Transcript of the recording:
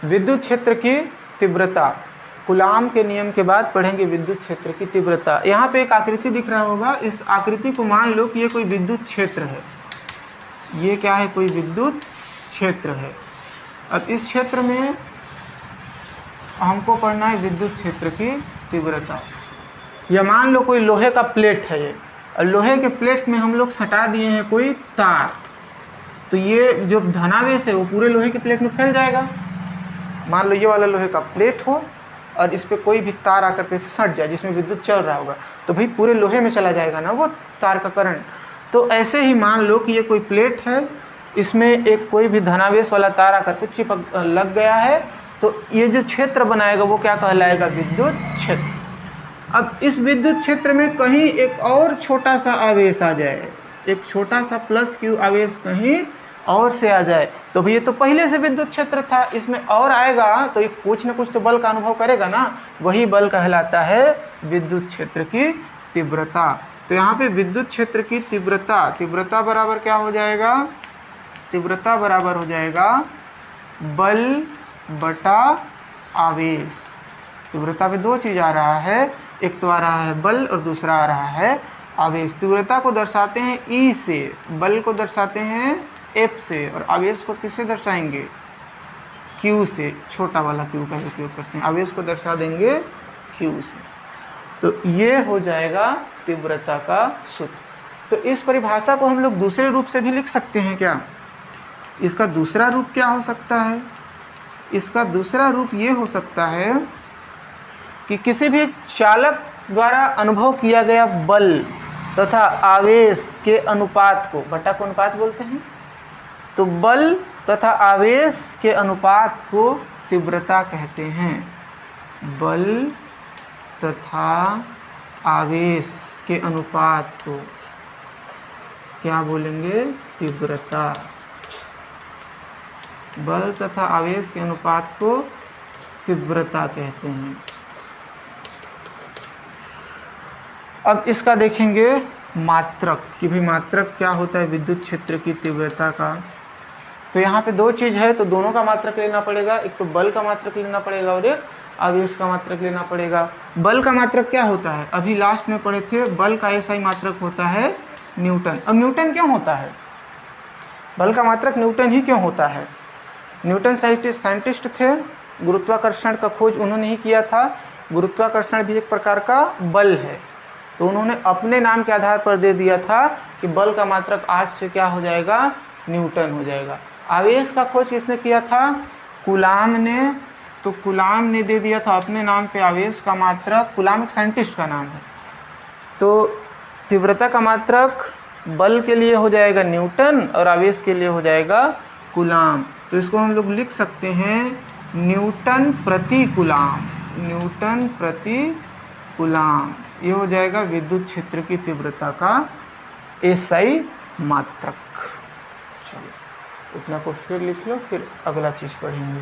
विद्युत क्षेत्र की तीव्रता, कूलाम के नियम के बाद पढ़ेंगे विद्युत क्षेत्र की तीव्रता। यहाँ पे एक आकृति दिख रहा होगा, इस आकृति को मान लो कि ये कोई विद्युत क्षेत्र है। ये क्या है? कोई विद्युत क्षेत्र है। अब इस क्षेत्र में हमको पढ़ना है विद्युत क्षेत्र की तीव्रता। या मान लो कोई लोहे का प्लेट है ये, और लोहे के प्लेट में हम लोग सटा दिए हैं कोई तार, तो ये जो धनावेश है वो पूरे लोहे के प्लेट में फैल जाएगा। मान लो ये वाला लोहे का प्लेट हो और इस पर कोई भी तार आकर के सट जाए जिसमें विद्युत चल रहा होगा, तो भाई पूरे लोहे में चला जाएगा ना वो तार का करंट। तो ऐसे ही मान लो कि ये कोई प्लेट है, इसमें एक कोई भी धनावेश वाला तार आकर के चिपक लग गया है, तो ये जो क्षेत्र बनाएगा वो क्या कहलाएगा? विद्युत क्षेत्र। अब इस विद्युत क्षेत्र में कहीं एक और छोटा सा आवेश आ जाए, एक छोटा सा प्लस क्यू आवेश कहीं और से आ जाए, तो भैया तो पहले से विद्युत क्षेत्र था, इसमें और आएगा तो ये कुछ न कुछ तो बल का अनुभव करेगा ना, वही बल कहलाता है विद्युत क्षेत्र की तीव्रता। तो यहाँ पे विद्युत क्षेत्र की तीव्रता, तीव्रता बराबर क्या हो जाएगा? तीव्रता बराबर हो जाएगा बल बटा आवेश। तीव्रता पे दो चीज़ आ रहा है, एक तो आ रहा है बल और दूसरा आ रहा है आवेश। तीव्रता को दर्शाते हैं ई से, बल को दर्शाते हैं एफ से, और आवेश को किससे दर्शाएंगे? क्यू से, छोटा वाला क्यू का उपयोग करते हैं, आवेश को दर्शा देंगे क्यू से। तो ये हो जाएगा तीव्रता का सूत्र। तो इस परिभाषा को हम लोग दूसरे रूप से भी लिख सकते हैं क्या? इसका दूसरा रूप क्या हो सकता है? इसका दूसरा रूप ये हो सकता है कि किसी भी चालक द्वारा अनुभव किया गया बल तथा आवेश के अनुपात को, बटा को अनुपात बोलते हैं, तो बल तथा आवेश के अनुपात को तीव्रता कहते हैं। बल तथा आवेश के अनुपात को क्या बोलेंगे? तीव्रता। बल तथा आवेश के अनुपात को तीव्रता कहते हैं। अब इसका देखेंगे मात्रक कि भी मात्रक क्या होता है विद्युत क्षेत्र की तीव्रता का। तो यहाँ पे दो चीज़ है, तो दोनों का मात्रक लेना पड़ेगा, एक तो बल का मात्रक लेना पड़ेगा और एक आवेश का मात्रक लेना पड़ेगा। बल का मात्रक क्या होता है? अभी लास्ट में पढ़े थे, बल का ऐसा ही मात्रक होता है न्यूटन। अब न्यूटन क्यों होता है? बल का मात्रक न्यूटन ही क्यों होता है? न्यूटन साइंटिस्ट थे, गुरुत्वाकर्षण का खोज उन्होंने ही किया था। गुरुत्वाकर्षण भी एक प्रकार का बल है, तो उन्होंने अपने नाम के आधार पर दे दिया था कि बल का मात्रक आज से क्या हो जाएगा? न्यूटन हो जाएगा। आवेश का खोज किसने किया था? कूलाम ने। तो कूलाम ने दे दिया था अपने नाम पे आवेश का मात्रक। कूलाम एक साइंटिस्ट का नाम है। तो तीव्रता का मात्रक बल के लिए हो जाएगा न्यूटन और आवेश के लिए हो जाएगा कूलाम। तो इसको हम लोग लिख सकते हैं न्यूटन प्रति कूलाम। न्यूटन प्रति कूलाम, ये हो जाएगा विद्युत क्षेत्र की तीव्रता का एसआई मात्रक। चलो इतना को फिर लिख लो, फिर अगला चीज़ पढ़ेंगे।